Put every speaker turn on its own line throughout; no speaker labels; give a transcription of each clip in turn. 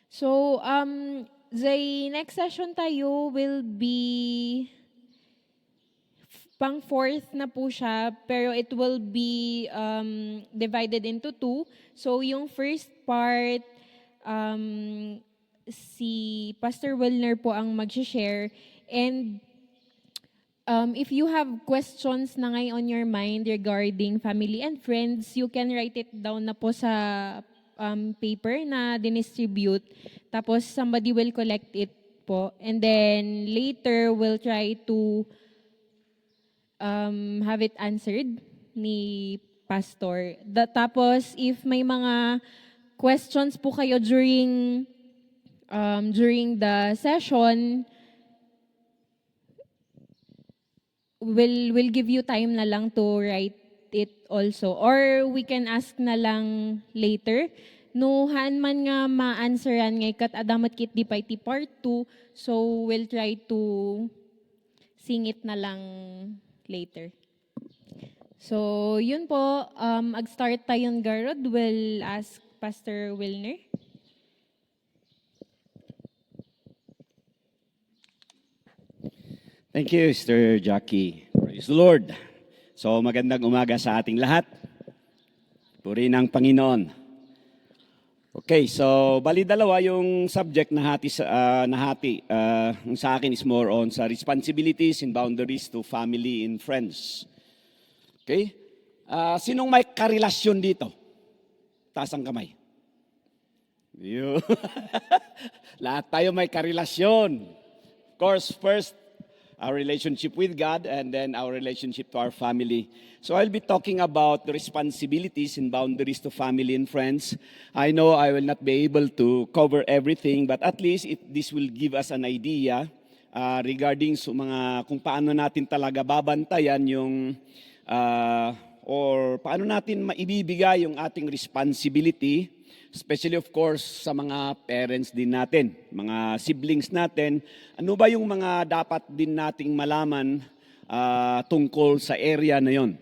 So, the next session tayo will be pang fourth na po siya, pero it will be divided into two. So, yung first part, si Pastor Wilner po ang mag-share. And if you have questions na ngayon on your mind regarding family and friends, you can write it down na po sa paper na dinistribute. Tapos somebody will collect it po. And then later, we'll try to have it answered ni Pastor. Tapos, if may mga questions po kayo during the session, we'll give you time na lang to write it also. Or we can ask na lang later. No, haan man nga ma-answeran ngay kat adamat kit di pa iti part 2. So, we'll try to sing it na lang later. So, yun po. Ag-start tayon garod. We'll ask Pastor Wilner.
Thank you, Sister Jackie. Praise the Lord. So, magandang umaga sa ating lahat. Puri ng Panginoon. Okay, so bali dalawa yung subject na ang sa akin is more on sa responsibilities and boundaries to family and friends. Okay? Sinong may karelasyon dito? Taas ang kamay. Lahat tayo may karelasyon. Of course, first, our relationship with God, and then our relationship to our family. So I'll be talking about the responsibilities and boundaries to family and friends. I know I will not be able to cover everything, but at least this will give us an idea regarding kung paano natin talaga babantayan yung or paano natin maibibigay yung ating responsibility, especially of course sa mga parents din natin, mga siblings natin. Ano ba yung mga dapat din nating malaman tungkol sa area na yon?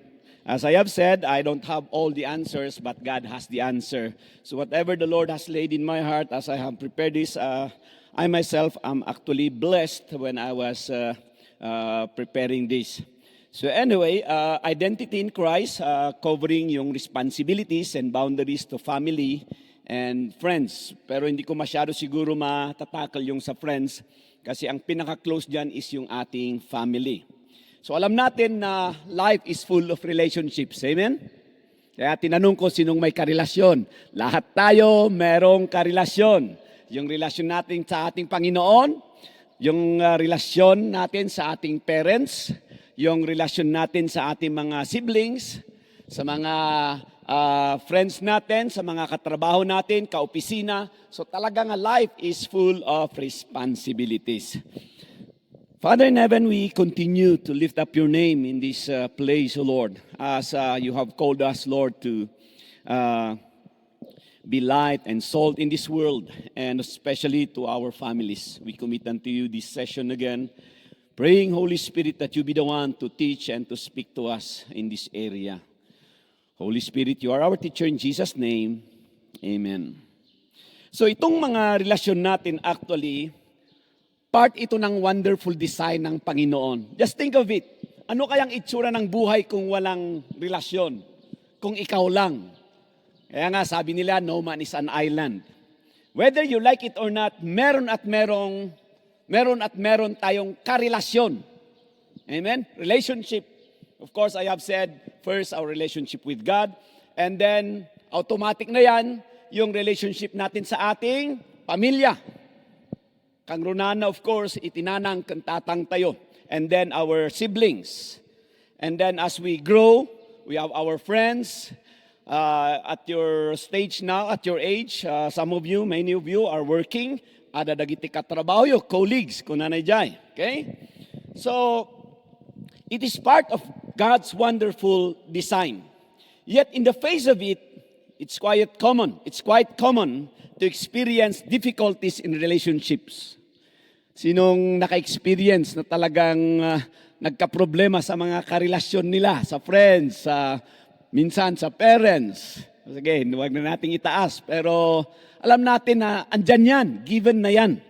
As I have said, I don't have all the answers, but God has the answer. So whatever the Lord has laid in my heart as I have prepared this, I myself am actually blessed when I was preparing this. So anyway, identity in Christ, covering yung responsibilities and boundaries to family and friends. Pero hindi ko masyado siguro matatakal yung sa friends kasi ang pinaka-close dyan is yung ating family. So alam natin na life is full of relationships. Amen? Kaya tinanong ko sinong may karelasyon. Lahat tayo merong karelasyon. Yung relasyon natin sa ating Panginoon, yung relasyon natin sa ating parents, yung relasyon natin sa ating mga siblings, sa mga friends natin, sa mga katrabaho natin, kaopisina. So talagang life is full of responsibilities. Father in heaven, we continue to lift up your name in this place, O Lord, as you have called us, Lord, to be light and salt in this world, and especially to our families. We commit unto you this session again, praying, Holy Spirit, that you be the one to teach and to speak to us in this area. Holy Spirit, you are our teacher in Jesus' name. Amen. So itong mga relasyon natin actually, part ito ng wonderful design ng Panginoon. Just think of it. Ano kayang itsura ng buhay kung walang relasyon? Kung ikaw lang. Kaya nga sabi nila, no man is an island. Whether you like it or not, meron at meron tayong karelasyon. Amen? Relationship. Of course, I have said, first, our relationship with God. And then, automatic na yan, yung relationship natin sa ating pamilya. Kang runana, of course, itinanang kantatang tayo. And then, our siblings. And then, as we grow, we have our friends. At your stage now, at your age, some of you, many of you are working. Ada dagiti katrabaho yo, colleagues, kunanay jay. Okay? So, it is part of God's wonderful design. Yet in the face of it, it's quite common. It's quite common to experience difficulties in relationships. Sinong naka-experience na talagang nagka-problema sa mga karelasyon nila, sa friends, minsan sa parents, Sige, huwag na nating itaas. Pero alam natin na andyan yan, given na yan.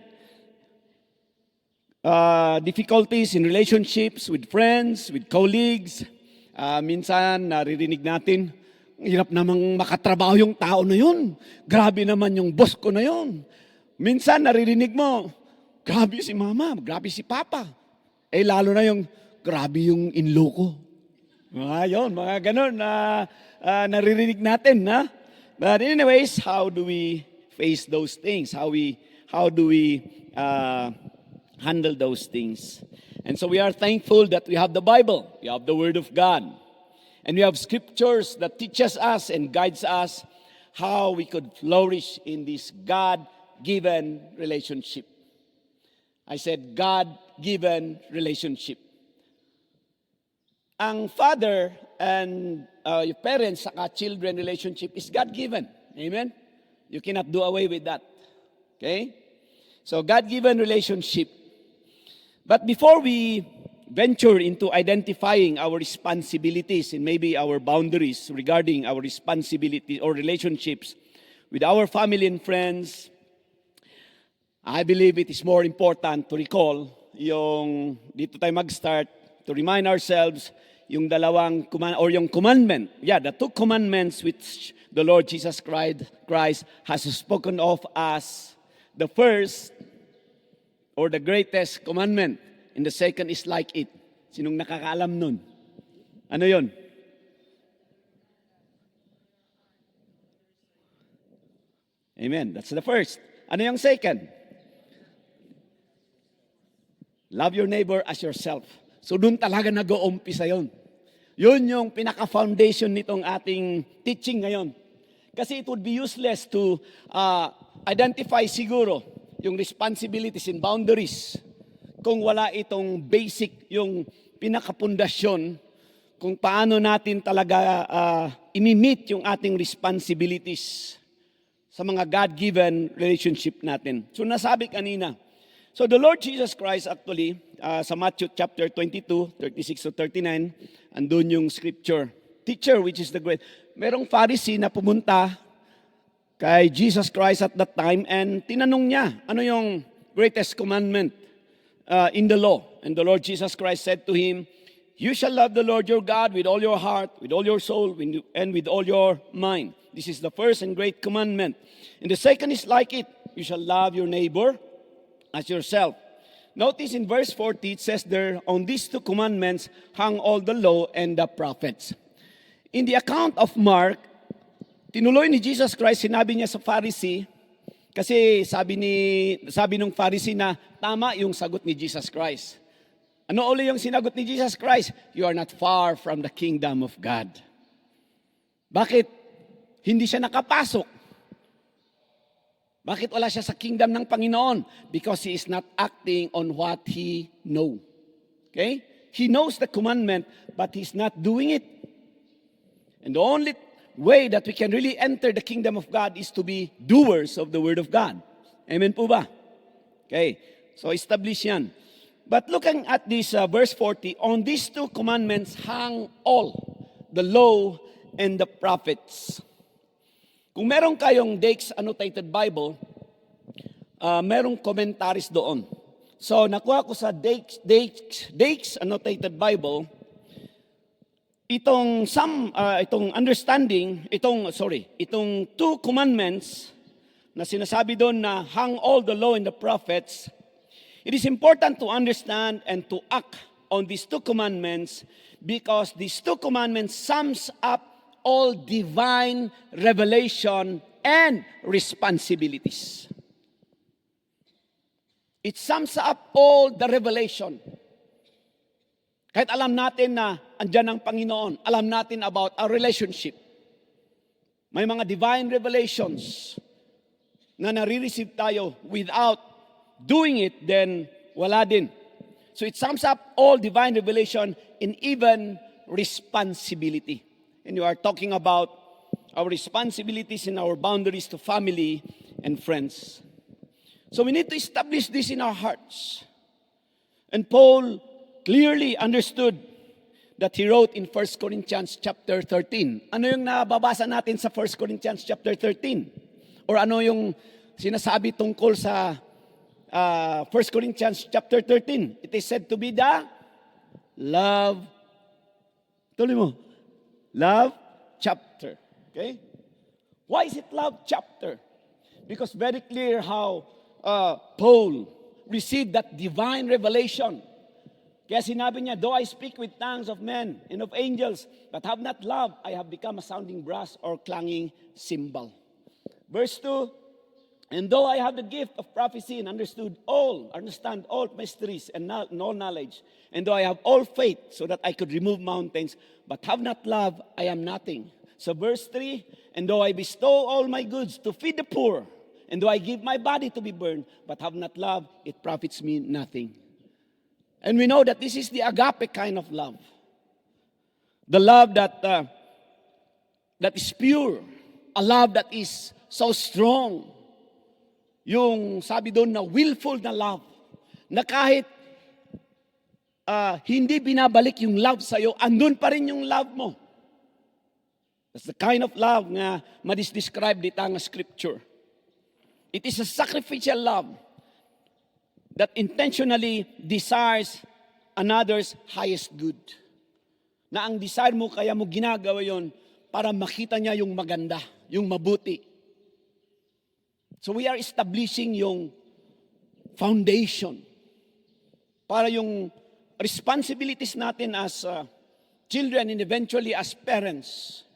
Difficulties in relationships with friends, with colleagues. Minsan naririnig natin, hirap namang makatrabaho yung tao na yun. Grabe naman yung boss ko na yun. Minsan naririnig mo, grabe si mama, grabe si papa. Lalo na yung, grabe yung in-law ko. Mga ganun na naririnig natin. Na? But anyways, how do we face those things? How do we handle those things? And so we are thankful that we have the Bible, we have the Word of God, and we have scriptures that teaches us and guides us how we could flourish in this God-given relationship. I said God-given relationship. Ang father and your parents saka children relationship is God-given. Amen? You cannot do away with that. Okay? So God-given relationship. But before we venture into identifying our responsibilities and maybe our boundaries regarding our responsibility or relationships with our family and friends, I believe it is more important to recall dito tayo mag-start, to remind ourselves yung yung commandment. The two commandments which the Lord Jesus Christ has spoken of as the first or the greatest commandment, and the second is like it. Sinong nakakaalam nun? Ano yon? Amen. That's the first. Ano yung second? Love your neighbor as yourself. So doon talaga nag-uumpisa yun. Yun yung pinaka-foundation nitong ating teaching ngayon. Kasi it would be useless to identify siguro yung responsibilities and boundaries kung wala itong basic, yung pinakapundasyon kung paano natin talaga imi-meet yung ating responsibilities sa mga God-given relationship natin. So nasabi kanina, so the Lord Jesus Christ actually, sa Matthew chapter 22, 36 to 39, andun yung scripture. Teacher, which is the great. Merong Pharisee na pumunta kay Jesus Christ at that time and tinanong niya, ano yung greatest commandment in the law? And the Lord Jesus Christ said to him, you shall love the Lord your God with all your heart, with all your soul, and with all your mind. This is the first and great commandment. And the second is like it. You shall love your neighbor as yourself. Notice in verse 40, it says there, on these two commandments hang all the law and the prophets. In the account of Mark, tinuloy ni Jesus Christ, sinabi niya sa Pharisee, kasi sabi nung Pharisee na tama yung sagot ni Jesus Christ. Ano uli yung sinagot ni Jesus Christ? You are not far from the kingdom of God. Bakit hindi siya nakapasok? Bakit wala siya sa kingdom ng Panginoon? Because he is not acting on what he know. Okay? He knows the commandment, but he's not doing it. And the only way that we can really enter the kingdom of God is to be doers of the word of God. Amen po ba? Okay. So establish yan. But looking at this verse 40, on these two commandments hang all, the law and the prophets. Kung meron kayong Dake's Annotated Bible, merong commentaries doon. So nakuha ko sa Dake's Annotated Bible, itong two commandments na sinasabi doon na hang all the law and the prophets, it is important to understand and to act on these two commandments because these two commandments sums up all divine revelation and responsibilities. It sums up all the revelation. Kahit alam natin na andyan ang Panginoon, alam natin about our relationship. May mga divine revelations na nare-receive tayo without doing it, then wala din. So it sums up all divine revelation and even responsibility. And you are talking about our responsibilities and our boundaries to family and friends. So we need to establish this in our hearts. And Paul clearly understood that he wrote in 1 Corinthians chapter 13. Ano yung nababasa natin sa 1 Corinthians chapter 13? Or ano yung sinasabi tungkol sa 1 Corinthians chapter 13? It is said to be the love, tuloy mo, love chapter. Okay? Why is it love chapter? Because very clear how Paul received that divine revelation. Kaya sinabi niya, though I speak with tongues of men and of angels, but have not love, I have become a sounding brass or clanging cymbal. Verse 2, and though I have the gift of prophecy and understand all mysteries and all knowledge, and though I have all faith so that I could remove mountains, but have not love, I am nothing. So verse 3, and though I bestow all my goods to feed the poor, and though I give my body to be burned, but have not love, it profits me nothing. And we know that this is the agape kind of love. The love that is pure. A love that is so strong. Yung sabi doon na willful na love. Na kahit hindi binabalik yung love sa'yo, andun pa rin yung love mo. That's the kind of love na madisdescribe dito ang scripture. It is a sacrificial love that intentionally desires another's highest good. Na ang desire mo, kaya mo ginagawa yon para makita niya yung maganda, yung mabuti. So we are establishing yung foundation para yung responsibilities natin as children and eventually as parents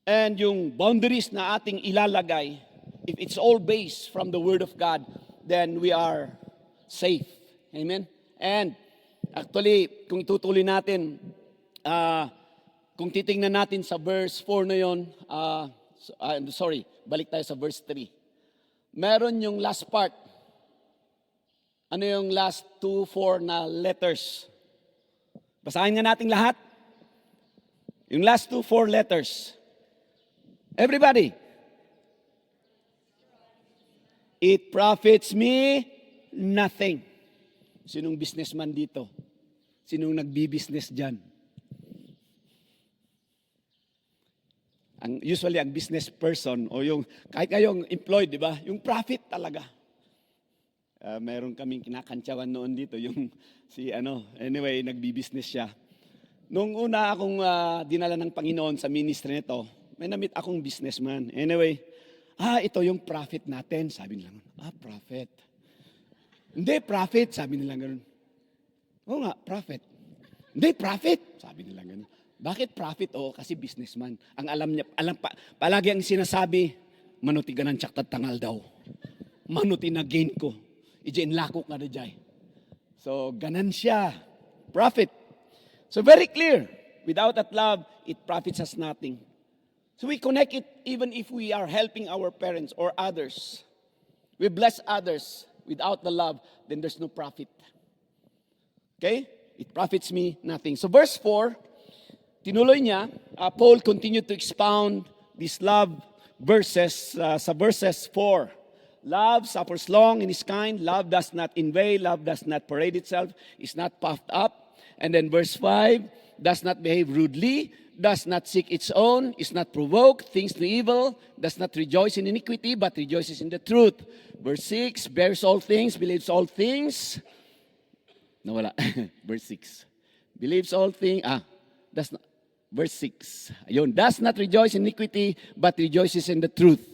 and yung boundaries na ating ilalagay, if it's all based from the Word of God, then we are safe. Amen? And actually, kung itutuloy natin, kung titingnan natin sa verse 4 na yun, balik tayo sa verse 3. Meron yung last part. Ano yung last 2-4 na letters? Basahin nga natin lahat. Yung last 2-4 letters. Everybody. It profits me nothing. Sinong businessman dito? Sinong nagbi-business dyan? Usually, ang business person o yung, kahit kayong employed, di ba? Yung profit talaga. Meron kaming kinakantsawan noon dito, yung anyway, nagbi-business siya. Nung una akong dinala ng Panginoon sa ministry nito, may na-meet akong businessman. Anyway, ito yung profit natin. Sabi nila, profit. Hindi, profit. Sabi nila ganun. Oo nga, profit. Hindi, profit. Sabi nila ganun. Bakit profit? Oo, kasi businessman. Ang palagi ang sinasabi, manuti ka ng tsaktad tangal daw. Manuti na gain ko. Ijain lako ka na jay. So, ganan siya. Profit. So, very clear. Without that love, it profits us nothing. So we connect it even if we are helping our parents or others. We bless others without the love, then there's no profit. Okay? It profits me nothing. So verse 4, tinuloy niya, Paul continued to expound these love verses sa verses 4. Love suffers long and is kind. Love does not envy. Love does not parade itself. Is not puffed up. And then verse 5, does not behave rudely. Does not seek its own, is not provoked, thinks no evil, does not rejoice in iniquity, but rejoices in the truth. Verse 6, bears all things, believes all things. Nawala. Verse 6. Believes all things. Does not. Verse 6. Ayun. Does not rejoice in iniquity, but rejoices in the truth.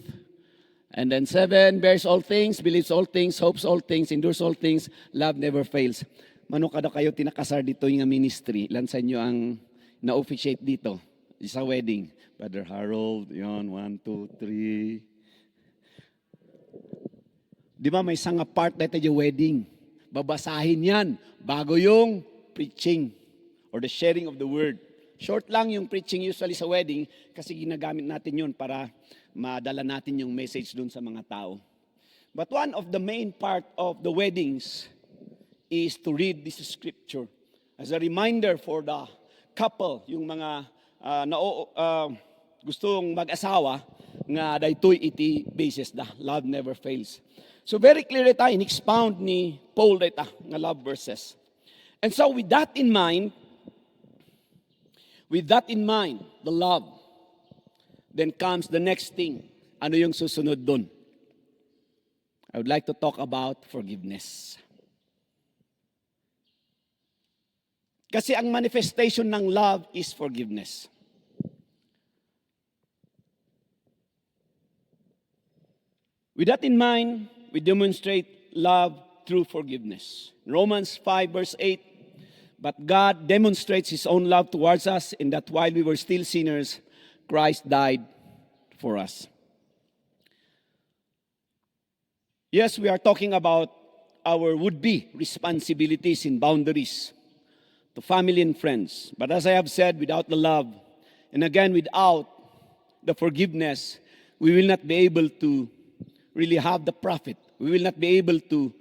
And then 7, bears all things, believes all things, hopes all things, endures all things, love never fails. Mano kada kayo tinakasar dito yung ministry? Ilan sa inyo ang na-officiate dito sa wedding? Brother Harold, yun, 1, 2, 3. Di ba may isang part na ito yung wedding? Babasahin yan bago yung preaching or the sharing of the word. Short lang yung preaching usually sa wedding kasi ginagamit natin yun para madala natin yung message dun sa mga tao. But one of the main part of the weddings is to read this scripture as a reminder for the couple, yung mga gustong mag-asawa, nga daytoy iti basis da, love never fails. So very clear ita, in-expound ni Paul ita, nga love verses. And so with that in mind, with that in mind, the love, then comes the next thing. Ano yung susunod dun? I would like to talk about forgiveness. Kasi ang manifestation ng love is forgiveness. With that in mind, we demonstrate love through forgiveness. Romans 5 verse 8, but God demonstrates His own love towards us in that while we were still sinners, Christ died for us. Yes, we are talking about our would-be responsibilities and boundaries to family and friends. But as I have said, without the love, and again, without the forgiveness, we will not be able to really have the profit. We will not be able to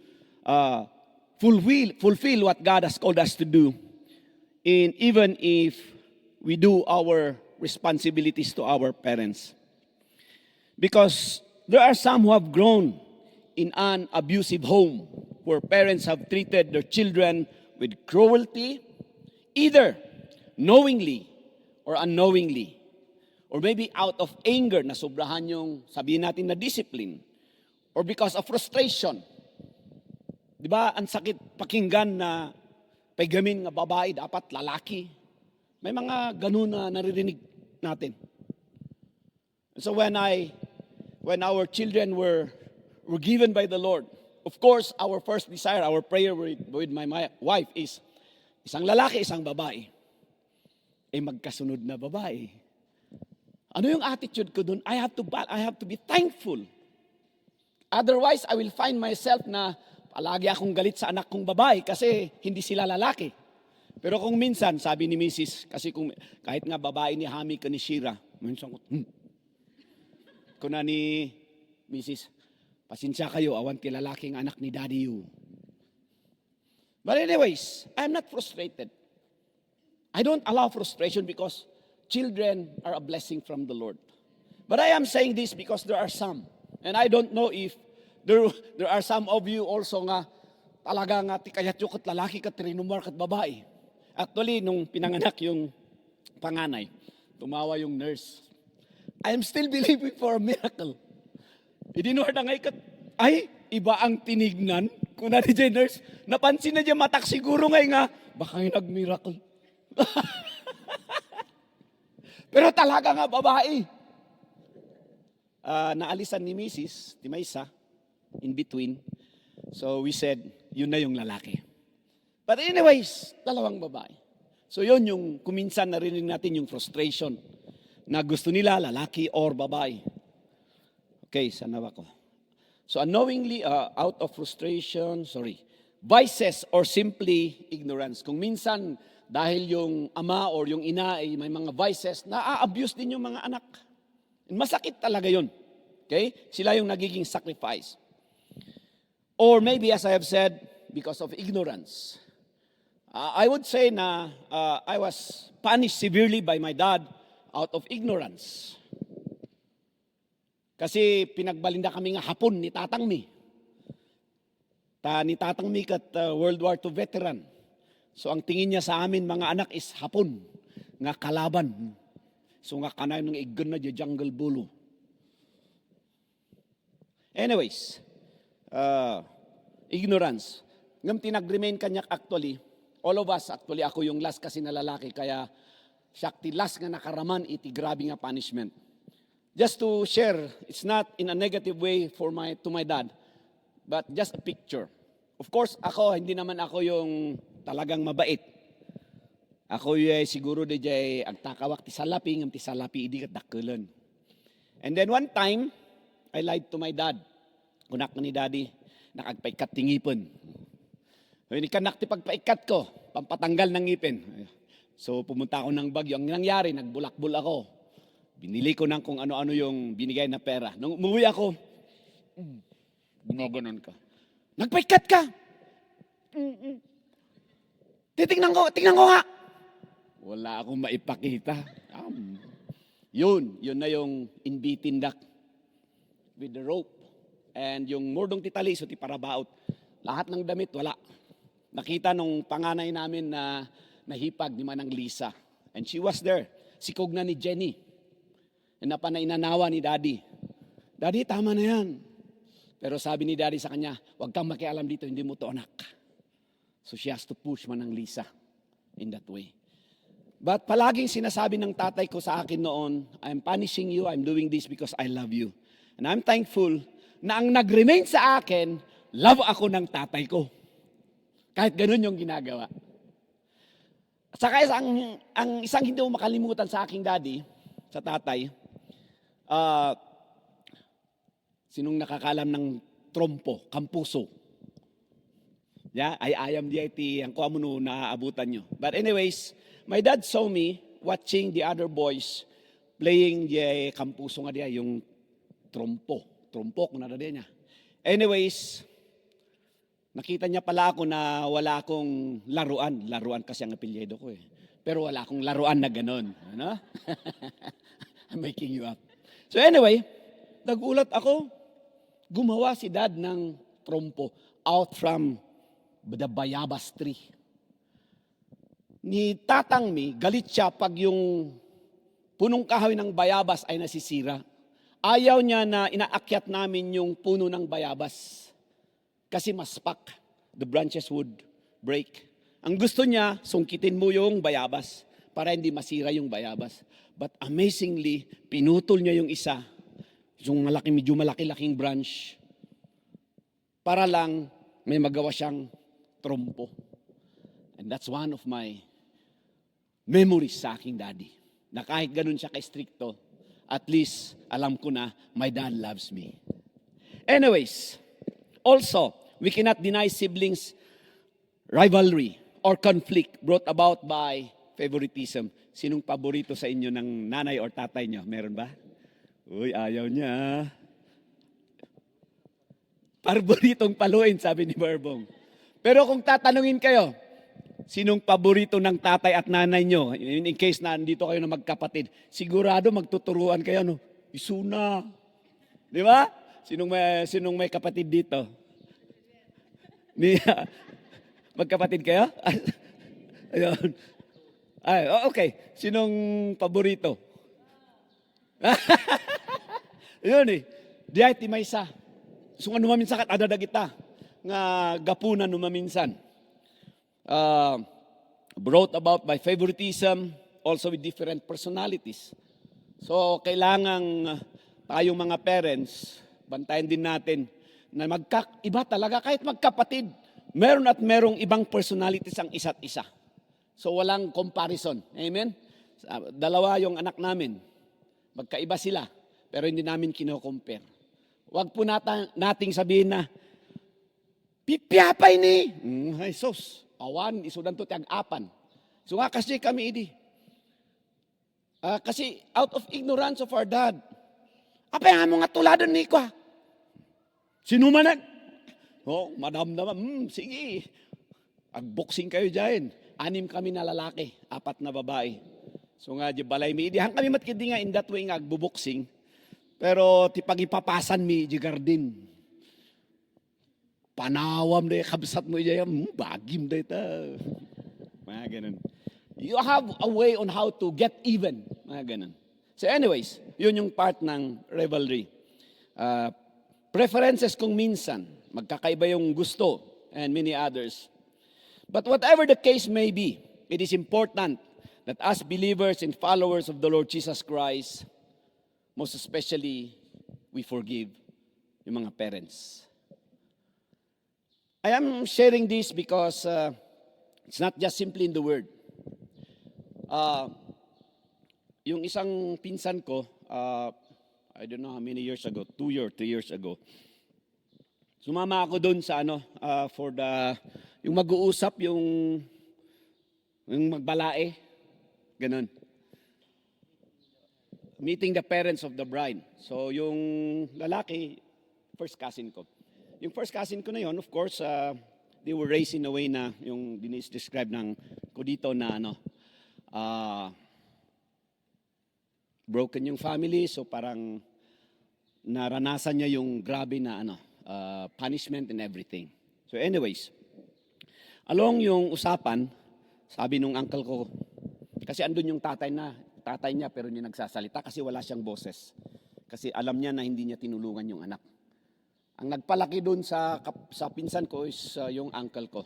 fulfill what God has called us to do, even if we do our responsibilities to our parents. Because there are some who have grown in an abusive home where parents have treated their children with cruelty, either knowingly or unknowingly, or maybe out of anger na sobrahan yung sabihin natin na discipline, or because of frustration. Di ba, ang sakit pakinggan na pagamin nga babae, dapat lalaki. May mga ganun na naririnig natin. So when our children were given by the Lord, of course, our first desire, our prayer with my wife is, isang lalaki, isang babae. Magkasunod na babae. Ano yung attitude ko dun? I have to be thankful. Otherwise, I will find myself na palagi akong galit sa anak kong babae kasi hindi sila lalaki. Pero kung minsan, sabi ni Mrs., kasi kahit nga babae ni Hami ka ni Shira, minsan ko, kuna ni Mrs., pasensya kayo, awan ti lalaking anak ni Daddy you. But anyways, I'm not frustrated. I don't allow frustration because children are a blessing from the Lord. But I am saying this because there are some, and I don't know if there are some of you also nga talaga nga tikayat yung kat lalaki kat rinumar kat babae. Actually, nung pinanganak yung panganay, tumawa yung nurse. I am still believing for a miracle. Idinor na ngay kat, ay, iba ang tinignan. Kung na ni nurse, napansin na dyan matak siguro ngay nga, baka yung nag-miracle. Pero talaga nga babae. Naalisan ni Mrs. Timaysa, in between. So we said, yun na yung lalaki. But anyways, dalawang babae. So yun yung kuminsan narinig natin yung frustration na gusto nila lalaki or babae. Okay, saan na ba ko? So unknowingly, out of frustration, vices or simply ignorance. Kung minsan, dahil yung ama or yung ina ay may mga vices, na-abuse din yung mga anak. Masakit talaga yun. Okay? Sila yung nagiging sacrifice. Or maybe, as I have said, because of ignorance. I would say na I was punished severely by my dad out of ignorance. Kasi pinagbalinda kami nga hapon ni Tatang Mi. Ni Tatang Mi kat World War II veteran. So ang tingin niya sa amin mga anak is hapon, nga kalaban. So nga kanay ng igon na di jungle bulo. Anyways, ignorance. Ngam tinag-remain kanyak actually, all of us actually, ako yung last kasi na lalaki, kaya siya ti last nga nakaraman iti grabe nga punishment. Just to share, it's not in a negative way to my dad, but just a picture. Of course, hindi naman ako yung talagang mabait. Ako yung siguro di jay agtakawak ti salapi, ngam ti salapi idi kat dakkelan. And then one time, I lied to my dad. Kunak na ni daddy, nakagpaikat ti ngipin. Hindi kanak ti pagpaikat ko, pampatanggal ng ngipin. So pumunta ako ng Bagyo. Ang nangyari, nagbulakbul ako. Binili ko ng kung ano-ano yung binigay na pera. Nung umuwi ako, gumaganon ka. Nagpaikat ka! Tingnan ko nga! Wala akong maipakita. Yun na yung inbitindak with the rope. And yung murdong titali, so ti parabaot. Lahat ng damit, wala. Nakita nung panganay namin na nahipag ni Manang Lisa. And she was there. Sikog na ni Jenny. Napanay-inanawa ni Daddy. Daddy, tama na yan. Pero sabi ni Daddy sa kanya, huwag kang makialam dito, hindi mo to anak. So she has to push Manang Lisa in that way. But palaging sinasabi ng tatay ko sa akin noon, I'm punishing you, I'm doing this because I love you. And I'm thankful na ang nag-remain sa akin, love ako ng tatay ko. Kahit ganun yung ginagawa. At saka ang isang hindi mo makalimutan sa aking daddy, sa tatay, sinong nakakalam ng trompo, kampuso. Yeah, ay ayam di iti ang kuha mo no naaabutan nyo. But anyways, my dad saw me watching the other boys playing the kampuso nga diya, yung trompo. Trompo kung nada niya. Anyways, nakita niya pala ako na wala akong laruan. Laruan kasi ang apelyido ko eh. Pero wala akong laruan na ganon. Ano? I'm making you up. So anyway, nagulat ako. Gumawa si dad ng trompo out from the bayabas tree. Ni Tatang Mi, galit siya pag yung punong kahoy ng bayabas ay nasisira. Ayaw niya na inaakyat namin yung puno ng bayabas. Kasi maspak. The branches would break. Ang gusto niya, sungkitin mo yung bayabas para hindi masira yung bayabas. But amazingly, pinutol niya yung isa, yung medyo malaki-laking branch, para lang may magawa siyang trompo. And that's one of my memories sa aking daddy. Na kahit ganun siya ka-stricto, at least alam ko na my dad loves me. Anyways, also, we cannot deny siblings rivalry or conflict brought about by favoritism. Sinong paborito sa inyo ng nanay or tatay niyo? Meron ba? Uy, ayaw niya. Paboritong paluin, sabi ni Barbong. Pero kung tatanungin kayo, sinong paborito ng tatay at nanay nyo, in case na andito kayo na magkapatid, sigurado magtuturuan kayo, no? Isuna. Di ba? Sinong may kapatid dito? Magkapatid kayo? Ayun. Ay, okay. Sinong paborito? Yun eh. Diay ti maysa. So nga numaminsan kat adadag kita nga gapunan numaminsan. Brought about by favoritism, also with different personalities. So kailangang tayong mga parents, bantayan din natin na iba talaga kahit magkapatid. Meron at merong ibang personalities ang isa't isa. So walang comparison. Amen? Dalawa yung anak namin. Magkaiba sila, pero hindi namin kino-compare. Huwag po nating sabihin na, pipiyapay ni. Ay sos, awan, isudan to tiyag-apan. So nga kasi kami idi. Kasi out of ignorance of our dad, apay nga mga tuladon ni ko. Sinumanan. Oh, madam naman, sige. Agboxing kayo dyan. 6 kami na lalaki, 4 na babae. So nga, di balay mi. Idihan kami matkindi nga in that way nga agbuboxing. Pero ti pagipapasan mi, di garden. Panawam na kabsat mo dyan, bagim na ito. Mga ganun. You have a way on how to get even. Mga ganun. So anyways, yun yung part ng rivalry. Preferences kung minsan, magkakaiba yung gusto and many others. But whatever the case may be, it is important that as believers and followers of the Lord Jesus Christ, most especially, we forgive yung mga parents. I am sharing this because it's not just simply in the word. Yung isang pinsan ko, I don't know how many years ago, 2 or 3 years ago, sumama ako doon sa for yung mag-uusap, yung magbalae, ganun. Meeting the parents of the bride. So yung lalaki, first cousin ko. Yung first cousin ko na yon, of course, they were raised in a way na yung describe ng ko dito na broken yung family, so parang naranasan niya yung grabe na punishment and everything. So anyways, along yung usapan, sabi nung uncle ko, Kasi andun yung tatay niya pero hindi nagsasalita kasi wala siyang boses. Kasi alam niya na hindi niya tinulungan yung anak. Ang nagpalaki doon sa pinsan ko is yung uncle ko.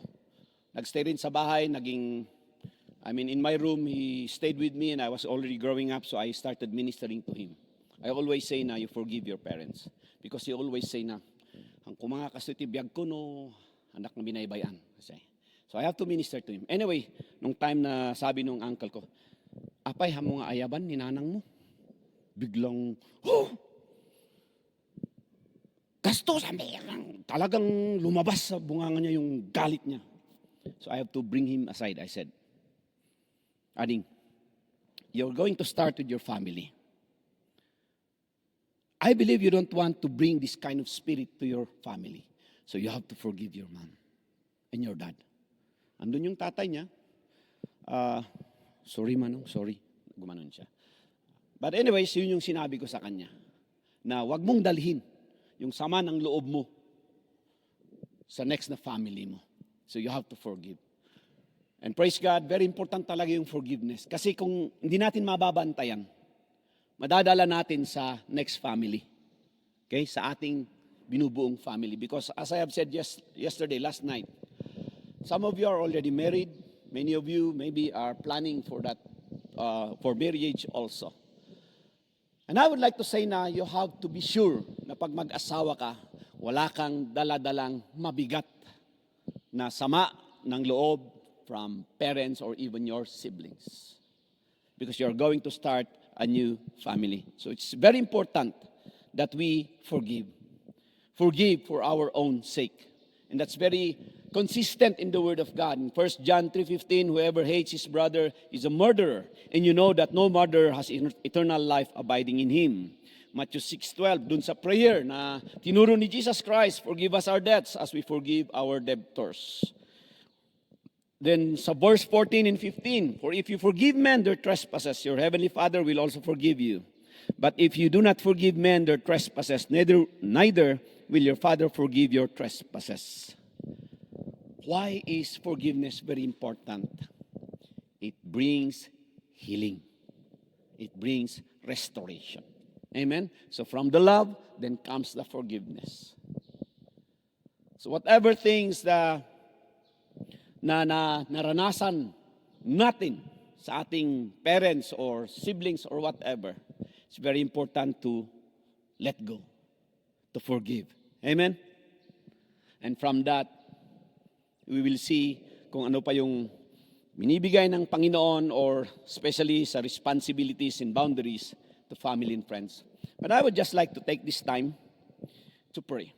Nagstay rin sa bahay, in my room, he stayed with me and I was already growing up, so I started ministering to him. I always say na you forgive your parents. Because he always say na, ang kumanga kasuti biyag ko no, anak na binaybayan. So I have to minister to him. Anyway, nung time na sabi nung uncle ko, apay, hamo nga ayaban ni nanang mo. Biglang, gastos, talagang lumabas sa bunganga niya yung galit niya. So I have to bring him aside. I said, Ading, you're going to start with your family. I believe you don't want to bring this kind of spirit to your family. So you have to forgive your mom and your dad. Andun yung tatay niya. Sorry manong, sorry. Gumanon siya. But anyways, yun yung sinabi ko sa kanya. Na wag mong dalhin yung sama ng loob mo sa next na family mo. So you have to forgive. And praise God, very important talaga yung forgiveness. Kasi kung hindi natin mababantayan, madadala natin sa next family. Okay? Sa ating binubuong family. Because as I have said yesterday, last night, some of you are already married. Many of you maybe are planning for that, for marriage also. And I would like to say na you have to be sure na pag mag-asawa ka, wala kang daladalang mabigat na sama ng loob from parents or even your siblings. Because you're going to start a new family. So it's very important that we forgive. Forgive for our own sake. And that's very consistent in the Word of God. In 1 John 3:15, whoever hates his brother is a murderer. And you know that no murderer has eternal life abiding in him. Matthew 6:12, dun sa prayer na tinuro ni Jesus Christ, forgive us our debts as we forgive our debtors. Then sa verse 14 and 15, for if you forgive men their trespasses, your heavenly Father will also forgive you. But if you do not forgive men their trespasses, neither will your Father forgive your trespasses. Why is forgiveness very important? It brings healing. It brings restoration. Amen? So from the love, then comes the forgiveness. So whatever things na naranasan natin sa ating parents or siblings or whatever, it's very important to let go, to forgive. Amen? And from that, we will see kung ano pa yung binibigay ng Panginoon or especially sa responsibilities and boundaries to family and friends. But I would just like to take this time to pray.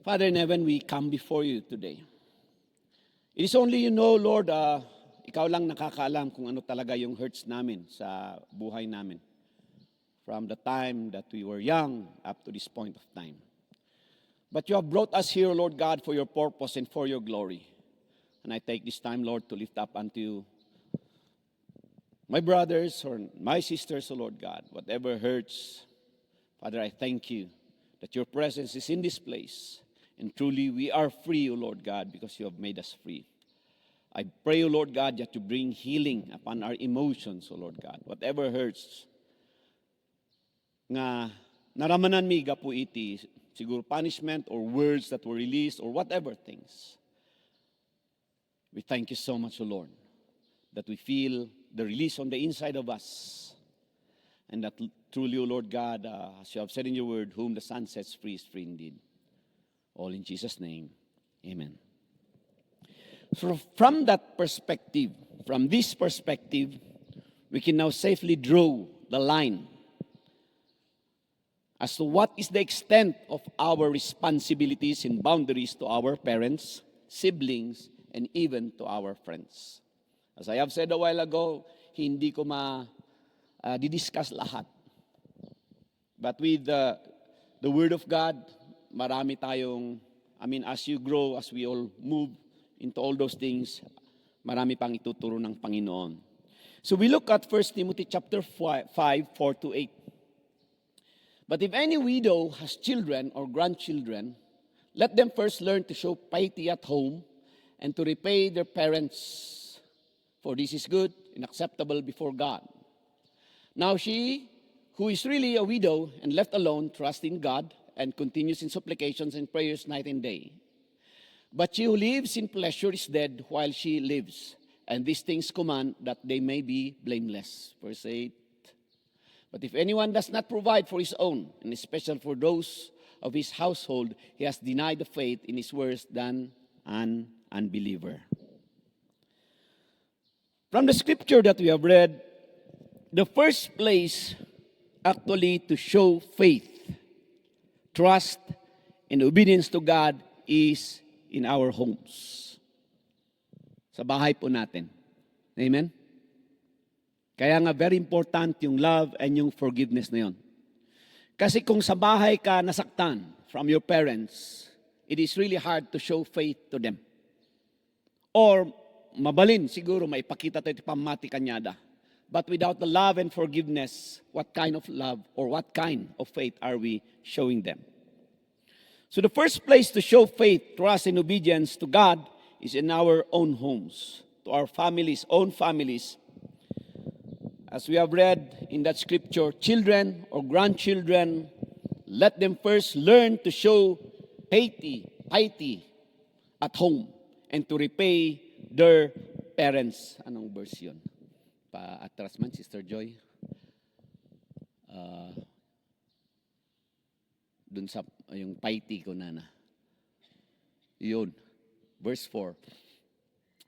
Father in heaven, we come before you today. It is only you know, Lord, ikaw lang nakakaalam kung ano talaga yung hurts namin sa buhay namin. From the time that we were young up to this point of time. But you have brought us here, Lord God, for your purpose and for your glory. And I take this time, Lord, to lift up unto you my brothers or my sisters, O Lord God, whatever hurts. Father, I thank you that your presence is in this place. And truly, we are free, O Lord God, because you have made us free. I pray, O Lord God, that you bring healing upon our emotions, O Lord God. Whatever hurts, nga naramanan mi gapu iti, siguro punishment or words that were released or whatever things. We thank you so much, O Lord, that we feel the release on the inside of us. And that truly, O Lord God, as you have said in your word, whom the Son sets free is free indeed. All in Jesus' name, amen. So from that perspective, from this perspective, we can now safely draw the line as to what is the extent of our responsibilities and boundaries to our parents, siblings, and even to our friends. As I have said a while ago, hindi ko didiscuss lahat. But with the Word of God, marami tayong, as you grow, as we all move into all those things, marami pang ituturo ng Panginoon. So we look at 1 Timothy chapter 5, 4-8. But if any widow has children or grandchildren, let them first learn to show piety at home and to repay their parents. For this is good and acceptable before God. Now she, who is really a widow and left alone, trusts in God and continues in supplications and prayers night and day. But she who lives in pleasure is dead while she lives. And these things command that they may be blameless. Verse 8. But if anyone does not provide for his own, and especially for those of his household, he has denied the faith and is worse than an unbeliever. From the scripture that we have read, the first place actually to show faith, trust, and obedience to God is in our homes. Sa bahay po natin. Amen? Kaya nga very important yung love and yung forgiveness na yun. Kasi kung sa bahay ka nasaktan from your parents, it is really hard to show faith to them. Or mabalin siguro maipakita tayo pamati kanyada. But without the love and forgiveness, what kind of love or what kind of faith are we showing them? So the first place to show faith, trust, and obedience to God is in our own homes, to our families, own families. As we have read in that scripture, children or grandchildren, let them first learn to show piety at home and to repay their parents. Anong verse yun? Pa-atras man, Sister Joy. Dun sa yung piety ko na. Yun. Verse 4.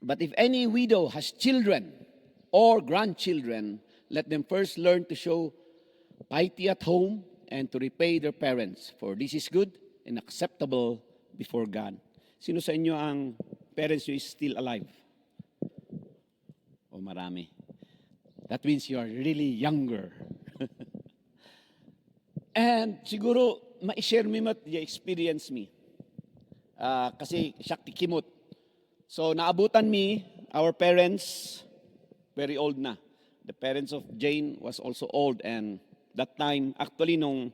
But if any widow has children or grandchildren, let them first learn to show piety at home and to repay their parents. For this is good and acceptable before God. Sino sa inyo ang parents nyo is still alive? O marami. That means you are really younger. And siguro, ma-share me mat, experience me. Kasi siya tikimot. So, naabutan me, our parents, very old na. The parents of Jane was also old, and that time, actually, it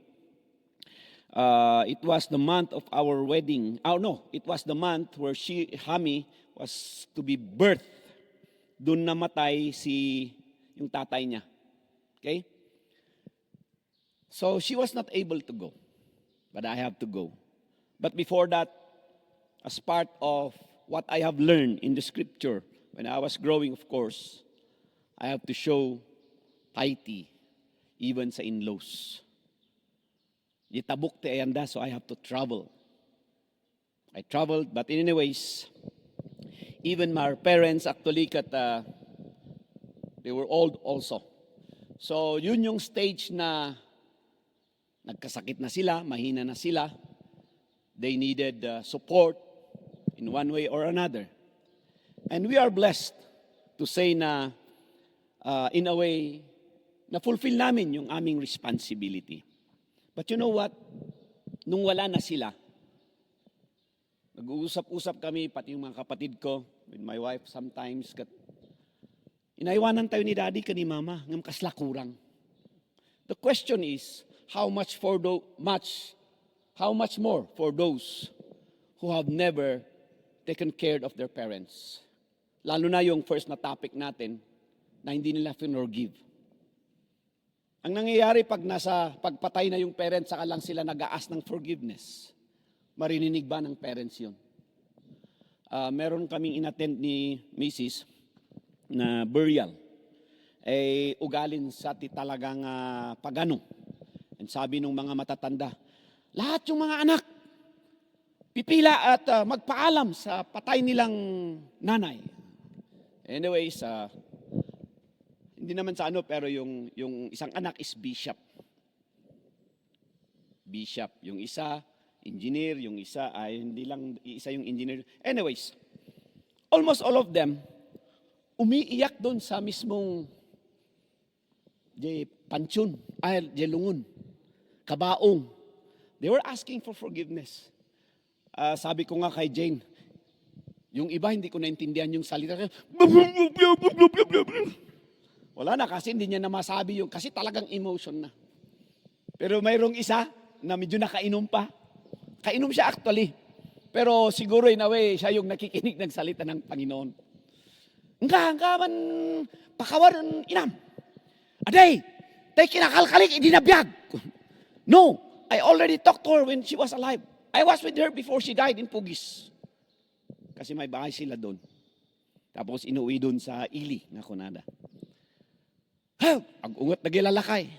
was the month of our wedding. Oh no, it was the month where Hami, was to be birthed. Doon namatay yung tatay niya. Okay? So, she was not able to go. But I have to go. But before that, as part of what I have learned in the scripture, when I was growing, of course, I have to show piety, even sa in-laws. Yitabuk te ayanda, so I have to travel. I traveled, but anyways, even my parents actually, they were old also. So, yun yung stage na nagkasakit na sila, mahina na sila. They needed support in one way or another. And we are blessed to say na, in a way, na-fulfill namin yung aming responsibility. But you know what? Nung wala na sila, nag-uusap-usap kami, pati yung mga kapatid ko, with my wife sometimes, inaiwanan tayo ni daddy ka ni mama, ngam kasla kurang. The question is, how much more for those who have never taken care of their parents? Lalo na yung first na topic natin, na hindi nila forgive. Ang nangyayari pagpatay na yung parents, saka lang sila nag-aas ng forgiveness. Marininig ba ng parents yun? Meron kaming inattend ni Mrs. na burial. Ugalin sa talagang pagano. And sabi ng mga matatanda, lahat yung mga anak, pipila at magpaalam sa patay nilang nanay. Anyways, hindi naman sa pero yung isang anak is bishop. Bishop. Yung isa, engineer. Yung isa, hindi lang isa yung engineer. Anyways, almost all of them, umiiyak doon sa mismong pansyon, lungun, kabaong. They were asking for forgiveness. Sabi ko nga kay Jane, yung iba hindi ko naintindihan yung salita. Wala na kasi hindi niya na masabi yung, kasi talagang emotion na. Pero mayroong isa na medyo nakainom pa. Kainom siya actually. Pero siguro in a way, siya yung nakikinig ng salita ng Panginoon. Nga man, pakawaran inam. Aday, tay kinakalkalik, idinabiyag. No, I already talked to her when she was alive. I was with her before she died in Pugis. Kasi may bahay sila doon. Tapos inuwi doon sa Ili, nga kunada. Ag-ungot na gilalakay.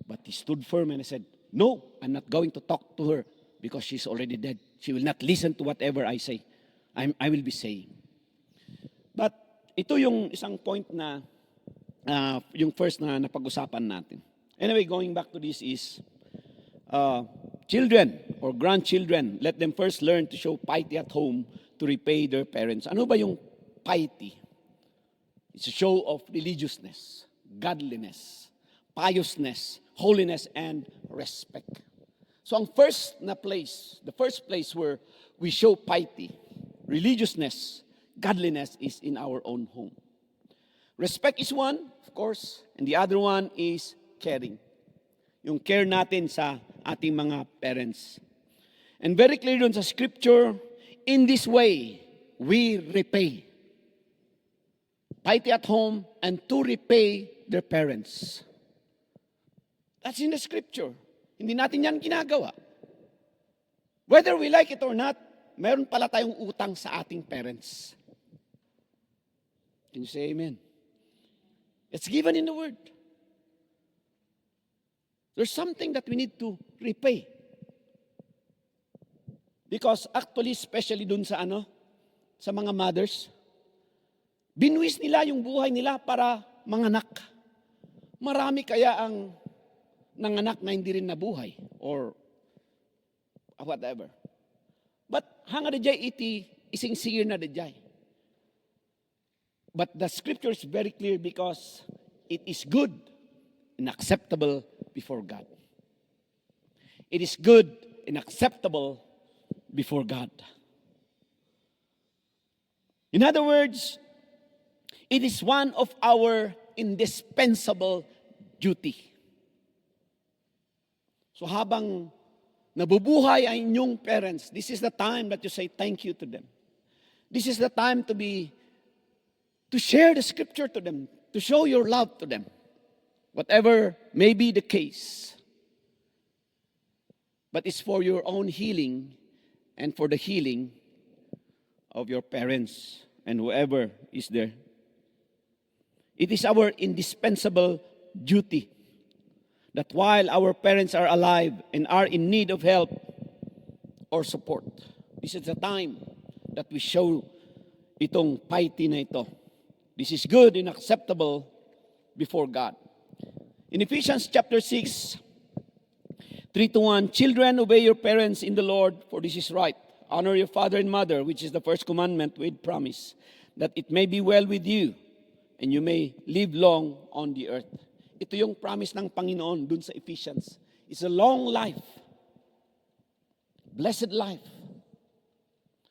But he stood firm and he said, no, I'm not going to talk to her because she's already dead. She will not listen to whatever I say. I will be saying. But ito yung isang point na, yung first na napag-usapan natin. Anyway, going back to this is, children or grandchildren, let them first learn to show piety at home to repay their parents. Ano ba yung piety? It's a show of religiousness, godliness, piousness, holiness, and respect. So ang first na place, the first place where we show piety, religiousness, godliness is in our own home. Respect is one, of course, and the other one is caring. Yung care natin sa ating mga parents. And very clear dun sa scripture, in this way, we repay. Piety at home and to repay their parents. That's in the scripture. Hindi natin yan ginagawa. Whether we like it or not, meron pala tayong utang sa ating parents. Can you say amen? It's given in the word. There's something that we need to repay. Because actually, especially dun sa sa mga mothers, binuwis nila yung buhay nila para manganak. Marami kaya ang nanganak na hindi rin nabuhay or whatever. But hanga da jay iti ising sigir na da jay. But the scripture is very clear because it is good and acceptable before God. It is good and acceptable before God. In other words, it is one of our indispensable duty. So habang nabubuhay ang inyong parents, this is the time that you say thank you to them. This is the time to share the scripture to them, to show your love to them. Whatever may be the case. But it's for your own healing and for the healing of your parents and whoever is there. It is our indispensable duty that while our parents are alive and are in need of help or support, this is the time that we show itong piety na ito. This is good and acceptable before God. In Ephesians chapter 6, 3-1, children, obey your parents in the Lord, for this is right. Honor your father and mother, which is the first commandment with promise, that it may be well with you and you may live long on the earth. Ito yung promise ng Panginoon dun sa Ephesians. It's a long life. Blessed life.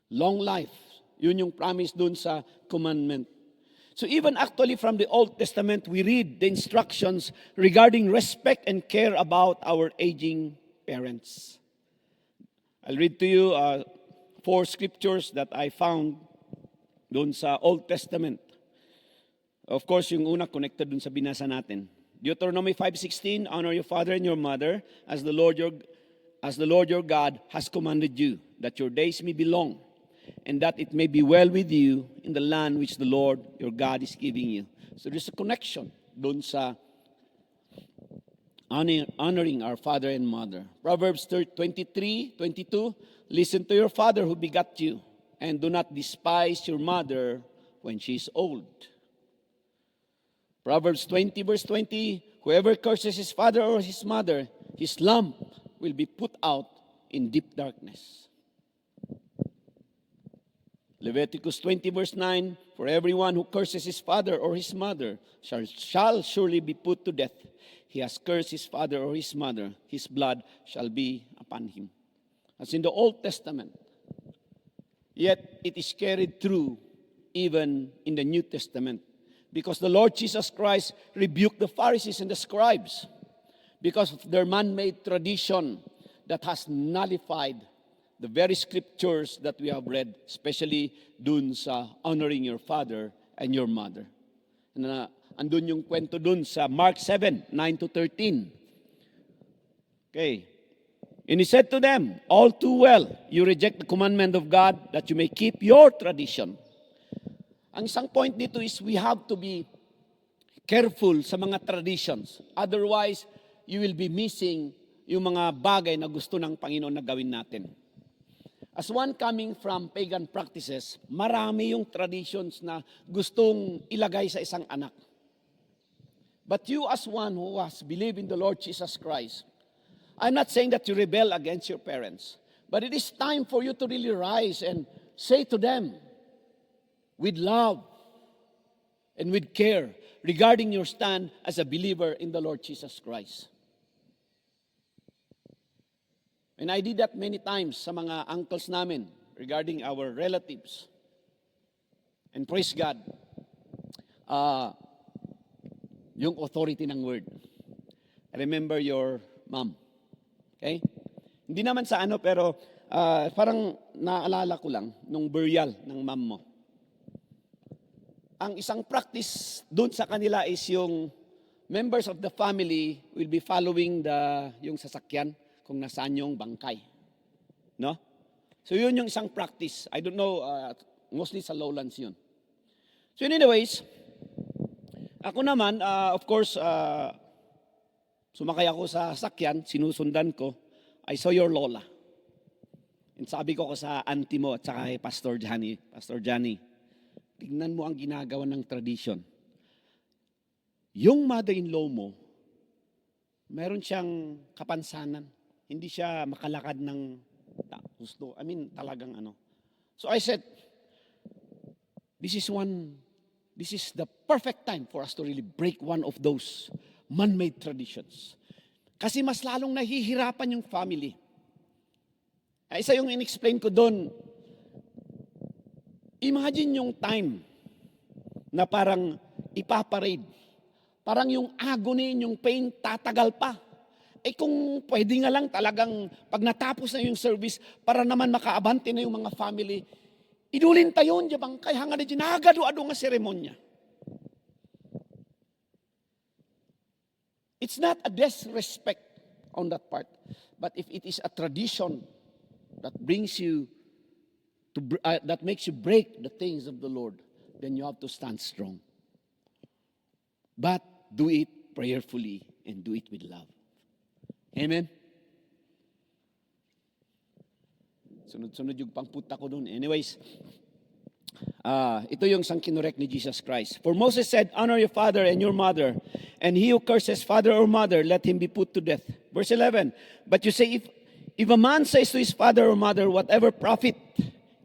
Long life. Yun yung promise dun sa commandment. So even actually from the Old Testament, we read the instructions regarding respect and care about our aging parents. I'll read to you 4 scriptures that I found doon sa Old Testament. Of course, yung una connected doon sa binasa natin. Deuteronomy 5:16, honor your father and your mother as the Lord your God has commanded you, that your days may be long, and that it may be well with you in the land which the Lord your God is giving you. So there's a connection doon sa honoring our father and mother. Proverbs 23:22, listen to your father who begat you, and do not despise your mother when she is old. Proverbs 20:20, whoever curses his father or his mother, his lamp will be put out in deep darkness. Leviticus 20:9, for everyone who curses his father or his mother shall surely be put to death. He has cursed his father or his mother, his blood shall be upon him. As in the Old Testament. Yet it is carried through even in the New Testament. Because the Lord Jesus Christ rebuked the Pharisees and the scribes because of their man-made tradition that has nullified the very scriptures that we have read, especially dun sa honoring your father and your mother. Na andun yung kwento dun sa Mark 7, 9 to 13. Okay. And he said to them, all too well, you reject the commandment of God that you may keep your tradition. Ang isang point dito is we have to be careful sa mga traditions. Otherwise, you will be missing yung mga bagay na gusto ng Panginoon na gawin natin. As one coming from pagan practices, marami yung traditions na gustong ilagay sa isang anak. But you as one who has believed in the Lord Jesus Christ, I'm not saying that you rebel against your parents, but it is time for you to really rise and say to them with love and with care regarding your stand as a believer in the Lord Jesus Christ. And I did that many times sa mga uncles namin regarding our relatives. And praise God, yung authority ng word. Remember your mom. Okay? Hindi naman sa ano, pero parang naalala ko lang nung burial ng mom mo. Ang isang practice doon sa kanila is yung members of the family will be following yung sasakyan kung nasaan yung bangkay. No? So yun yung isang practice. I don't know, mostly sa lowlands yun. So anyways, ako naman, of course, sumakay ako sa sasakyan, sinusundan ko, I saw your lola. And sabi ko sa auntie mo at saka kay Pastor Johnny, tignan mo ang ginagawa ng tradition. Yung mother-in-law mo, meron siyang kapansanan. Hindi siya makalakad ng gusto. Talagang ano. So I said, this is the perfect time for us to really break one of those man-made traditions. Kasi mas lalong nahihirapan yung family. Isa yung in-explain ko doon. Imagine yung time na parang ipaparade. Parang yung agony, yung pain, tatagal pa. Kung pwede nga lang talagang pag natapos na yung service, para naman makaabante na yung mga family, idulin tayo niya bang kaya nga na ginagado-ado nga seremonya. It's not a disrespect on that part, but if it is a tradition that brings you to that makes you break the things of the Lord, then you have to stand strong. But do it prayerfully and do it with love. Amen? Sunod-sunod yung pangputa ko dun. Anyways, ito yung isang kinorek ni Jesus Christ. For Moses said, honor your father and your mother, and he who curses father or mother, let him be put to death. Verse 11, but you say, if a man says to his father or mother, whatever profit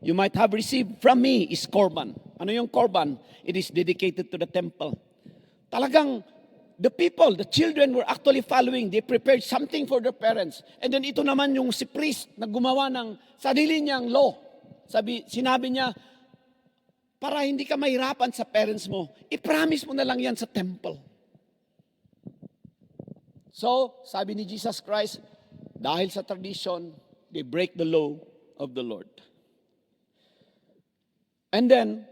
you might have received from me is korban. Ano yung korban? It is dedicated to the temple. Talagang, the people, the children were actually following. They prepared something for their parents. And then ito naman yung si priest na gumawa ng sarili niyang law. Sinabi niya, para hindi ka mahirapan sa parents mo, i-promise mo na lang yan sa temple. So, sabi ni Jesus Christ, dahil sa tradition, they break the law of the Lord. And then,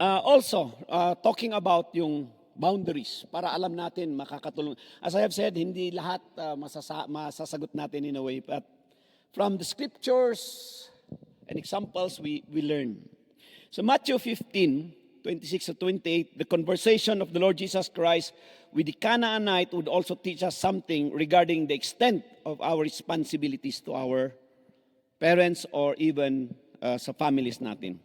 also, talking about yung boundaries para alam natin makakatulong. As I have said, hindi lahat masasagot natin in a way, but from the scriptures and examples we learn. So Matthew 15, 26 to 28, the conversation of the Lord Jesus Christ with the Canaanite would also teach us something regarding the extent of our responsibilities to our parents or even sa families natin.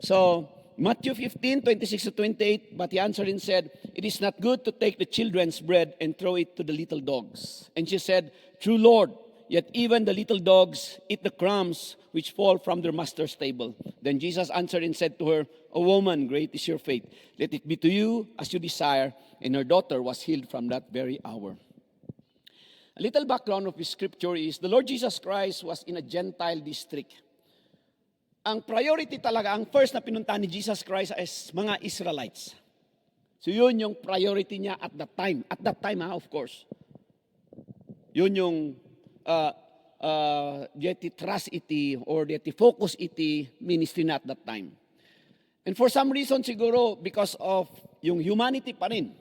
So, Matthew 15, 26 to 28, but he answered and said, it is not good to take the children's bread and throw it to the little dogs. And she said, true Lord, yet even the little dogs eat the crumbs which fall from their master's table. Then Jesus answered and said to her, O woman, great is your faith. Let it be to you as you desire. And her daughter was healed from that very hour. A little background of this scripture is the Lord Jesus Christ was in a Gentile district. Ang priority talaga, ang first na pinuntahan ni Jesus Christ is mga Israelites. So yun yung priority niya at that time. At that time, of course. Yun yung dieti trust iti or dieti focus iti ministry na at that time. And for some reason siguro, because of yung humanity pa rin,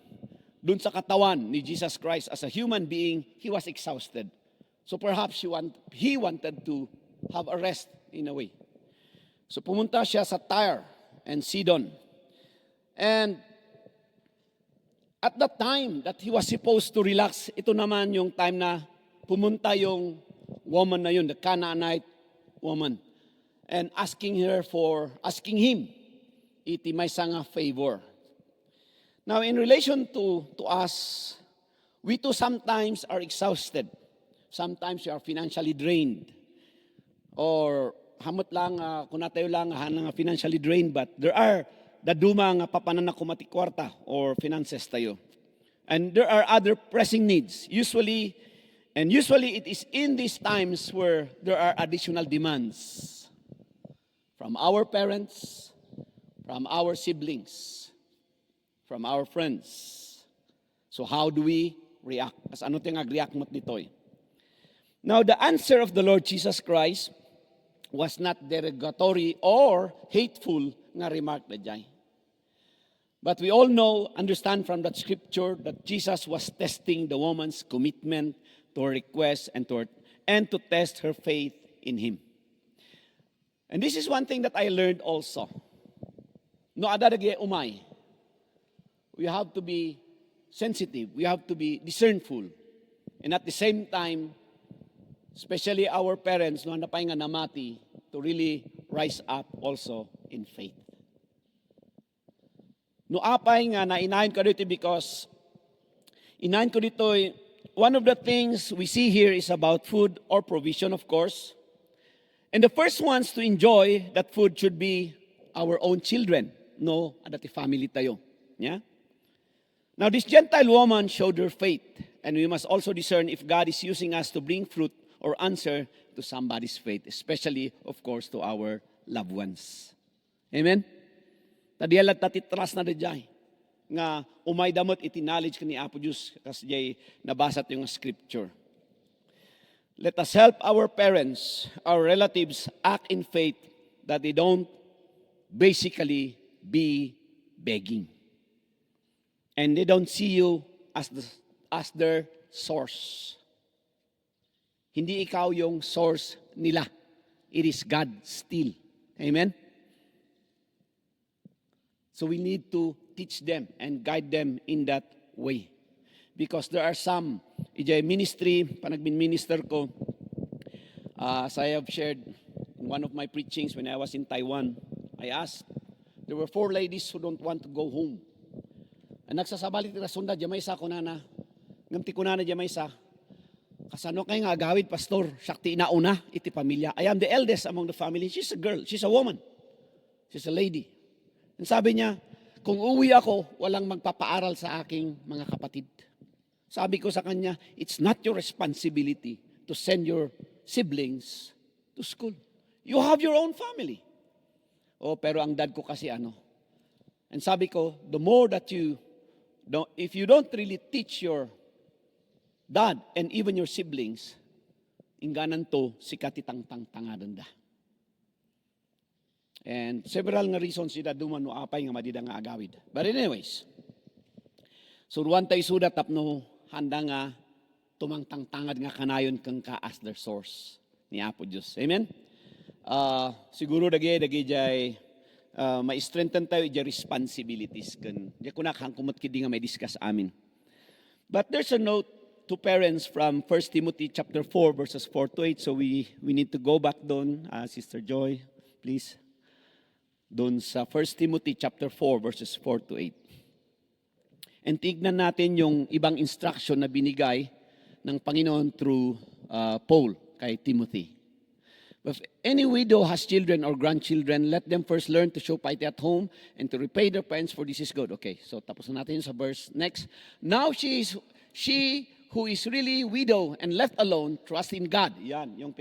dun sa katawan ni Jesus Christ as a human being, he was exhausted. So perhaps he wanted to have a rest in a way. So pumunta siya sa Tyre and Sidon. And at that time that he was supposed to relax, ito naman yung time na pumunta yung woman na yun, the Canaanite woman, and asking him, iti may sanga favor. Now, in relation to us, we too sometimes are exhausted. Sometimes we are financially drained. Or hamot lang, kung natayo lang, nga financially drained, but there are daduma nga papanan na kumati kwarta or finances tayo. And there are other pressing needs. Usually it is in these times where there are additional demands from our parents, from our siblings, from our friends. So how do we react? As ano tiyang ag-react mo't ditoy? Now, the answer of the Lord Jesus Christ was not derogatory or hateful nga remark na jay. But we all understand from that scripture that Jesus was testing the woman's commitment to her request and to test her faith in Him. And this is one thing that I learned also. No adadagye umay. We have to be sensitive. We have to be discernful. And at the same time, especially our parents, no napay nga namati, to really rise up also in faith. No apay nga nainahin ko dito because inahin ko dito, one of the things we see here is about food or provision, of course. And the first ones to enjoy that food should be our own children. No, adati family tayo. Yeah? Now, this Gentile woman showed her faith, and we must also discern if God is using us to bring fruit or answer to somebody's faith, especially, of course, to our loved ones. Amen? Tadiyalat tatitras na dajay. Nga umay damot iti-knowledge ka ni Apo Diyos kasi jay nabasat yung scripture. Let us help our parents, our relatives act in faith that they don't basically be begging. And they don't see you as their source. Hindi ikaw yung source nila. It is God still. Amen? So we need to teach them and guide them in that way. Because there are some, ijay ministry, panagmin-minister ko, as I have shared in one of my preachings when I was in Taiwan, I asked, there were 4 ladies who don't want to go home. Ang nagsasabalik na sunda, jamaysa ko na ngamti ko na jamaysa, kasano kayo nga agawid, pastor, sakti inauna, iti pamilya. I am the eldest among the family. She's a girl, she's a woman, she's a lady. And sabi niya, kung uwi ako, walang magpapaaral sa aking mga kapatid. Sabi ko sa kanya, it's not your responsibility to send your siblings to school. You have your own family. Oh, pero ang dad ko kasi ano. And sabi ko, the more that if you don't really teach your dad and even your siblings, ingganan to sikatitang tangadan da. And several nga reasons sila duman no apay nga madida nga agawid. But anyways, so ruwan tayo suda tapno handa nga tumangtang-tangad nga kanayon kang ka as their source ni Apo Diyos. Amen? Siguro dagi jay ma-strengthen tayo ija responsibilities kan. Di ko nakangkumot kidi nga may discuss amin. But there's a note to parents from 1 Timothy chapter 4 verses 4 to 8. So we need to go back doon, Sister Joy, please. Doon sa 1 Timothy chapter 4 verses 4 to 8. And tignan natin yung ibang instruction na binigay ng Panginoon through Paul kay Timothy. If any widow has children or grandchildren, let them first learn to show piety at home and to repay their parents, for this is good. Okay, so tapos na natin sa verse next. Now she who is really widow and left alone, trust in God. Yan, yung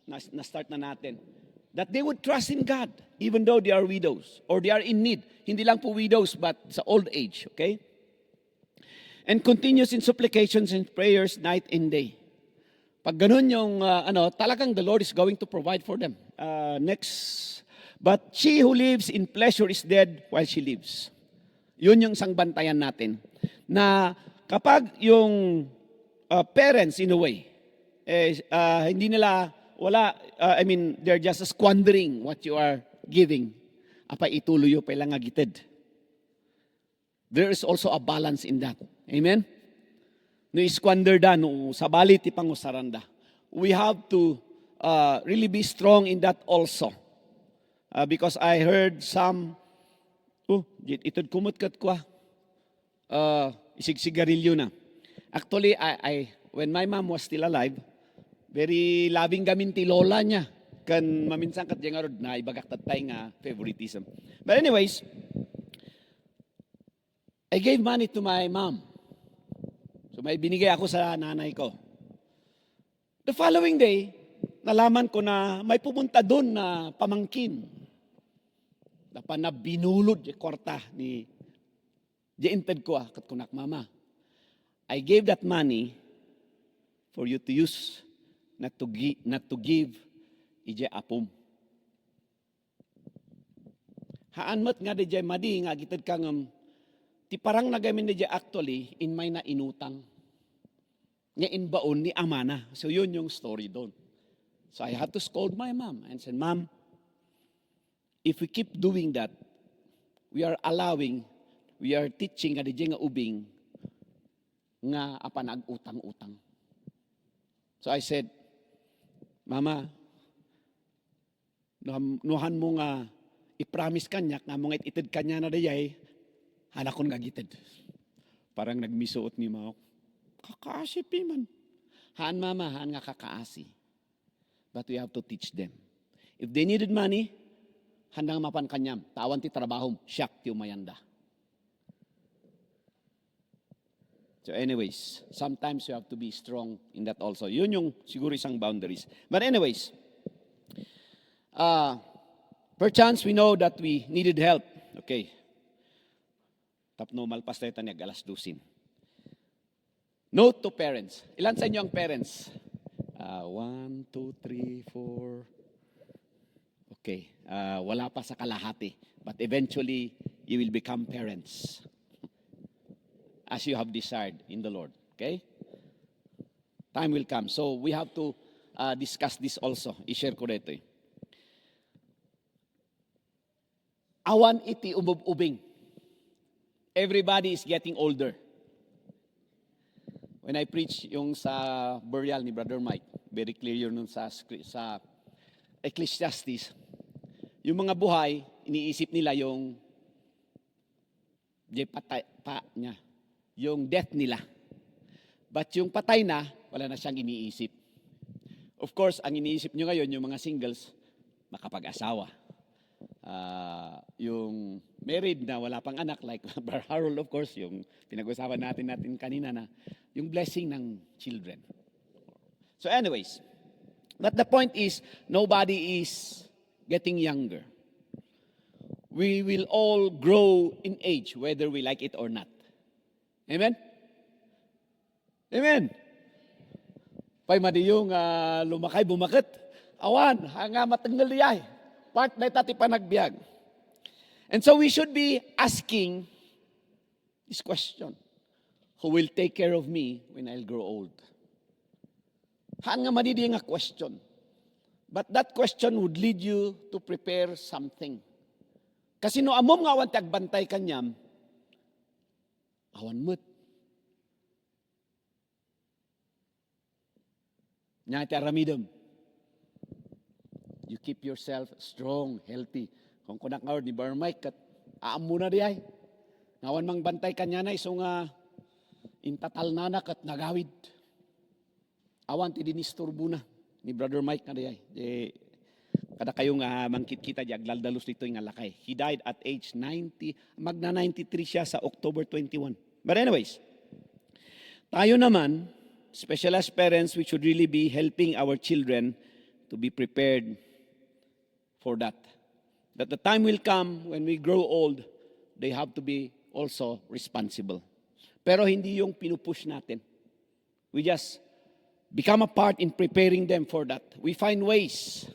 na-start na natin. That they would trust in God, even though they are widows or they are in need. Hindi lang po widows, but sa old age, okay? And continues in supplications and prayers night and day. Pag ganun yung, talagang the Lord is going to provide for them. Next But she who lives in pleasure is dead while she lives. Yun yung isang bantayan natin. Na kapag yung parents, in a way, hindi nila, they're just squandering what you are giving. Apa ituloy yung pailang agitid. There is also a balance in that. Amen? No squander da, no sabalit ipangusaranda. We have to really be strong in that also. Because I heard some, itod kumutkat kwa, isig-sigarilyo na. Actually, when my mom was still alive, very loving gamin ti lola niya. Kan maminsan kat yung arod na ibagak tatay nga favoritism. But anyways, I gave money to my mom. So may binigay ako sa nanay ko. The following day, nalaman ko na may pumunta doon na pamangkin. Na binulod yung kwarta ni Jainted ko kat kunak mama. I gave that money for you to use, not to give ije apom. Haan mat nga DJ madi nga gitad kang ti parang nagamin DJ actually in may na inutang. Nga inbaon ni amana. So yun yung story doon. So I had to scold my mom and said, Mom, if we keep doing that, we are teaching nga DJ nga ubing nga apa nag-utang-utang. So I said, Mama, nuhan mo nga i-promise kanya nga mga itid kanya na dayay, hanakon nga gitid. Parang nagmisuot ni Mao. Kakaasi piman. Haan mama, haan nga kakaasi. But we have to teach them. If they needed money, handang mapan kanyam. Tawan ti trabahom, siyak ti umayanda. So anyways, sometimes you have to be strong in that also. Yun yung siguro isang boundaries. But anyways, perchance we know that we needed help. Okay. Tapno malpas tayo tanyag alas 12. Note to parents. Ilan sa inyo ang parents? 1, 2, 3, 4. Okay. Wala pa sa kalahati. But eventually, you will become parents. As you have desired in the Lord. Okay? Time will come. So, we have to discuss this also. I-share ko rito. Awan iti ubing. Everybody is getting older. When I preach yung sa burial ni Brother Mike, very clear yun nun sa Ecclesiastes, yung mga buhay, iniisip nila yung niya, yung death nila. But yung patay na, wala na siyang iniisip. Of course, ang iniisip nyo ngayon, yung mga singles, makapag-asawa. Yung married na wala pang anak, like Brother Harold, of course, yung pinag-usapan natin kanina na, yung blessing ng children. So anyways, but the point is, nobody is getting younger. We will all grow in age, whether we like it or not. Amen? Amen? Pay madi yung lumakay, bumakit. Awan, hanga matanggal niyay. Part na itati panagbiag. And so we should be asking this question. Who will take care of me when I'll grow old? Haan nga madidi nga question. But that question would lead you to prepare something. Kasi no amom nga awan tagbantay kanyam, awan mo't. Nya iti aramidem. You keep yourself strong, healthy. Kung kunak nga ni Brother Mike, aam muna di ay. Ngawan mang bantay kanya na, so nga, intatal nanak at nagawid. Awan ti dinisturbo na ni Brother Mike na di ay. Kada kayo nga mangkit kita di aglaldalos dito yung alakay. He died at age 90, magna 93 siya sa October 21. But anyways, tayo naman, especially as parents, we should really be helping our children to be prepared for that. That the time will come when we grow old, they have to be also responsible. Pero hindi yung pinupush natin. We just become a part in preparing them for that. We find ways.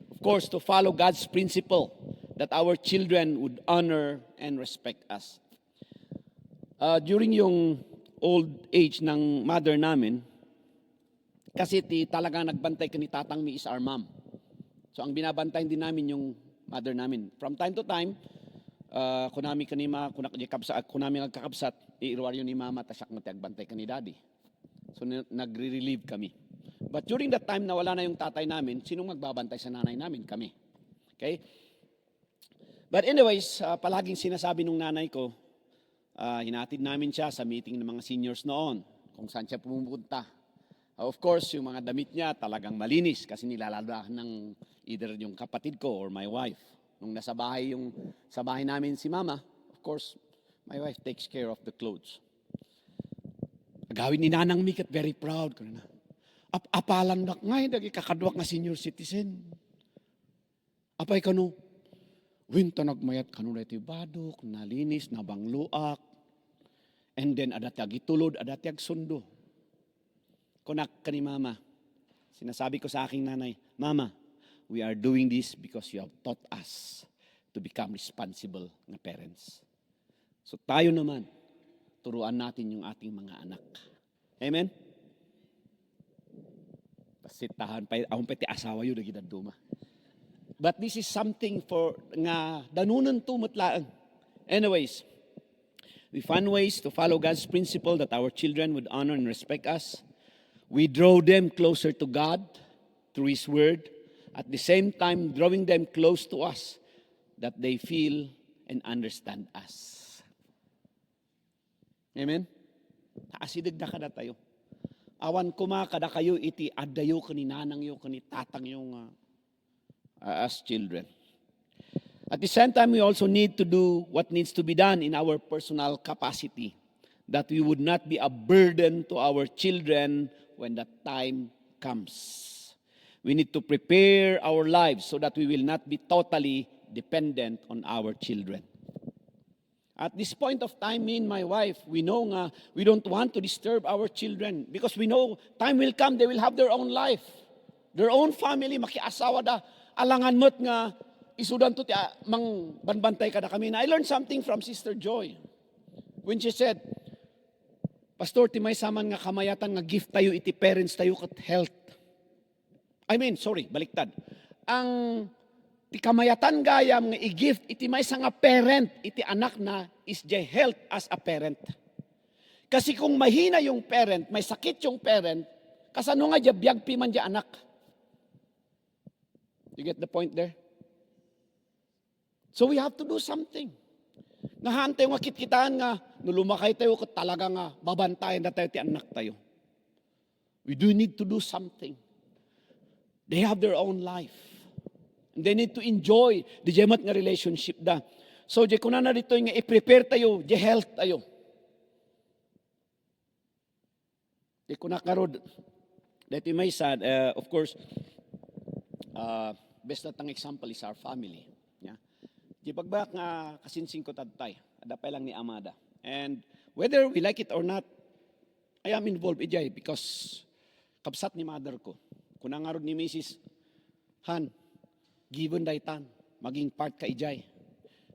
Of course, to follow God's principle that our children would honor and respect us. During yung old age ng mother namin, kasi talagang nagbantay kani tatang mi is our mom. So ang binabantayan din namin yung mother namin. From time to time, kunami kanima, kunami nagkakabsat, iirwaryo ni mama, tasyak matiagbantay kani daddy. So nagre-relieve kami. But during that time na wala na yung tatay namin, sinong magbabantay sa nanay namin? Kami. Okay? But anyways, palaging sinasabi nung nanay ko, hinatid namin siya sa meeting ng mga seniors noon, kung saan siya pumunta. Of course, yung mga damit niya talagang malinis kasi nilaladahan ng either yung kapatid ko or my wife. Nung nasa bahay sa bahay namin si mama, of course, my wife takes care of the clothes. Agawin ni Nanang Mikat, very proud. Apalan na nga, hindi kakadwak nga senior citizen. Apay kanu, winta nagmayat kanu na ito badok, nalinis, nabangluak, and then adatyag itulod, adatyag sundo. Kunak ka ni mama, sinasabi ko sa aking nanay, Mama, we are doing this because you have taught us to become responsible na parents. So tayo naman, turuan natin yung ating mga anak. Amen? Pasitahan pa, ahong pati asawa yun, naging duma. But this is something for nga danunan tumatlaan. Anyways, we find ways to follow God's principle that our children would honor and respect us. We draw them closer to God through His Word, at the same time drawing them close to us that they feel and understand us. Amen? Taasidig na kada tayo. Awan kuma kada kayo iti adayo kani nanang yo kani tatang yung as children. At the same time, we also need to do what needs to be done in our personal capacity, that we would not be a burden to our children when that time comes. We need to prepare our lives so that we will not be totally dependent on our children. At this point of time, me and my wife, we know nga, we don't want to disturb our children because we know time will come, they will have their own life, their own family, makiasawa da. Alangan mo't nga, isudan to ti mang banbantay kada kami. Na I learned something from Sister Joy when she said, Pastor, ti may saman nga kamayatan nga gift tayo iti parents tayo kat health. Baliktad. Ang ti kamayatan gayam nga i-gift iti may nga parent iti anak na is the health as a parent. Kasi kung mahina yung parent, may sakit yung parent, kasano nga biyag piman di anak. You get the point there? So we have to do something. Nahan tayo nga kitkitaan nga, nulumakay tayo kat talaga nga babantayan na tayo ti anak tayo. We do need to do something. They have their own life. And they need to enjoy the jemat nga relationship da. So, di ko na dito nga i-prepare tayo, di health tayo. Di ko na karod. Dito may sad, of course, best natang example is our family. Yeah? Di pagbak nga kasinsing ko tatay, adapay lang ni Amada. And whether we like it or not, I am involved ijay because kapsat ni mother ko. Kunang arod ni Mrs. Han, given daytan, maging part ka ijay.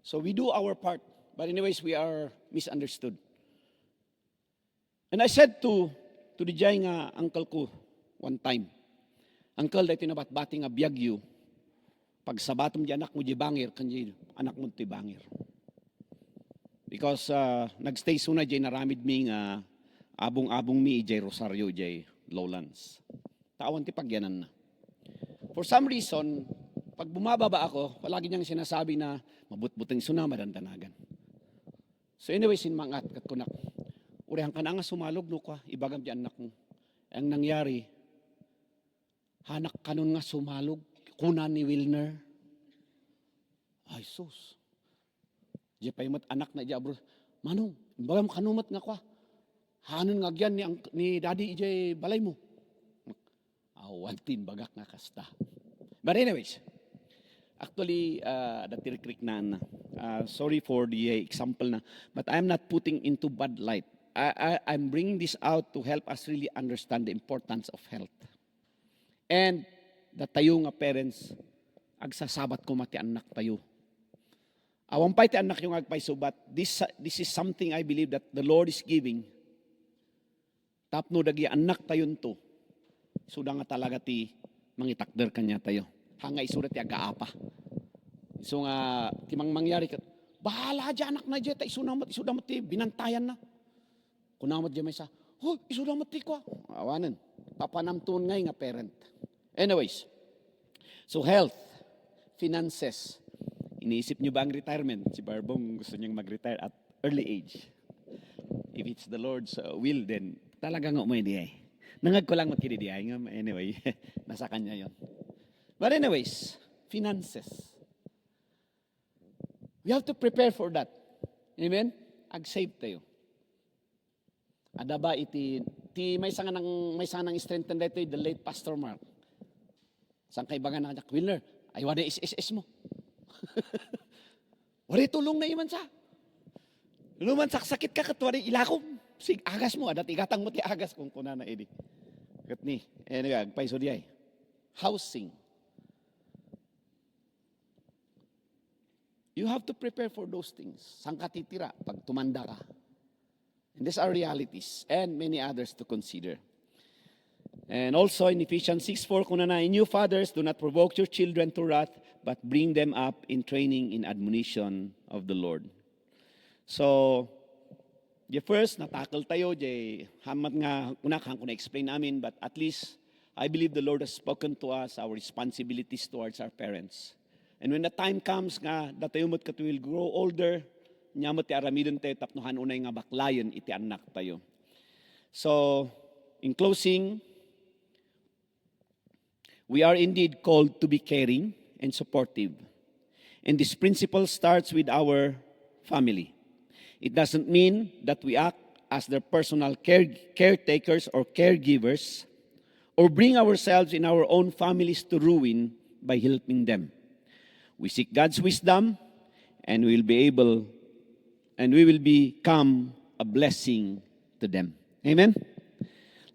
So we do our part. But anyways, we are misunderstood. And I said to the jay nga uncle ko one time, Uncle, dahil tinabat-bati nga biyagyo, pag sabatom di anak mo di bangir, kanji anak mo di bangir. Because nagstay suna di naramid mi nga abong-abong mi di Rosario di Lowlands. Tawan ti pagyanan na. For some reason, pag bumababa ako, palagi niyang sinasabi na mabut-buteng suna madandanagan. So anyways, mangat kat kunak. Urihan ka na nga sumalog no ka, ibagam di anak mo. Ang nangyari, hanak kanon nga sumalog, kunan ni Wilner. Ay sus. Di pa yung anak na di abro. Manong, bagam kanumat nga kwa. Hanon nga gyan ni daddy ijay balay mo. Awantin bagak nga kasta. But anyways, actually, datirikrik na. Sorry for the example na. But I'm not putting into bad light. I'm bringing this out to help us really understand the importance of health. And that tayo nga parents, agsasabat ko mati anak tayo. Awampay ti anak yung agpaiso, but this is something I believe that the Lord is giving. Tapno dagi anak tayon to. Suda nga talaga ti mangitakder kanya tayo. Hangay surat ti agaapa. So nga timang mangyari kat bahala dyan anak na dyan, isudamat ti binantayan na. Kunamat dyan may sa, isudamat ti ko. Awanan, papanamtun ngay nga parent. Anyways, so health, finances. Iniisip nyo ba ang retirement? Si Barbong gusto niyang mag-retire at early age. If it's the Lord's will, then talaga nga umay diay. Nangag ko lang matkini diay. Anyway, nasa kanya yon. But anyways, finances. We have to prepare for that. Amen? Ag-save tayo. Ada ba iti may sangang strengthen dito the late Pastor Mark. Sang kaibangan na Jack Wilner, ay wala is mo. Wala tulong na iman sa. Luman sakit ka katwari ilakom. Sig agas mo adat igatang mo ti agas kung kuna na edi. Kat ni, anyway, agpaiso diay. Housing. You have to prepare for those things. Sang katitira pag tumanda ka. And these are realities and many others to consider. And also in Ephesians 6:4 kuna na, "And you fathers, do not provoke your children to wrath, but bring them up in training in admonition of the Lord." So, first, natakal tayo, hamat nga, kunakang ko na-explain namin, but at least, I believe the Lord has spoken to us, our responsibilities towards our parents. And when the time comes nga, datayumot kat will grow older, nyamot ti aramidon tayo, tapnuhan unay nga baklayan, iti anak tayo. So, in closing, we are indeed called to be caring and supportive. And this principle starts with our family. It doesn't mean that we act as their personal caretakers or caregivers or bring ourselves in our own families to ruin by helping them. We seek God's wisdom and we will become a blessing to them. Amen?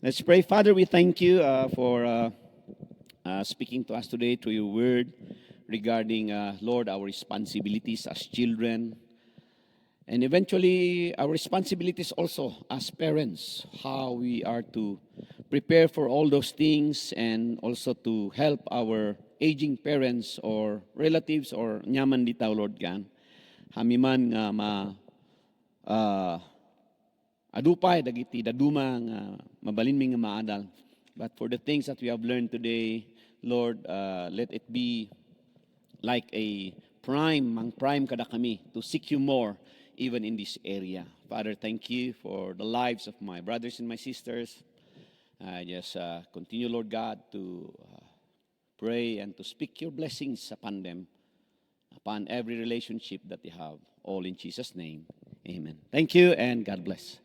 Let's pray. Father, we thank you for speaking to us today through your word regarding, Lord, our responsibilities as children. And eventually, our responsibilities also as parents, how we are to prepare for all those things and also to help our aging parents or relatives or nyaman ditaw, Lord God. Hamiman nga adupay, dagiti daduma nga mabalinmi nga maadal. But for the things that we have learned today, Lord, let it be like a prime kada kami to seek you more even in this area. Father, thank you for the lives of my brothers and my sisters. Just continue, Lord God, to pray and to speak your blessings upon them, upon every relationship that they have. All in Jesus' name, amen. Thank you and God bless.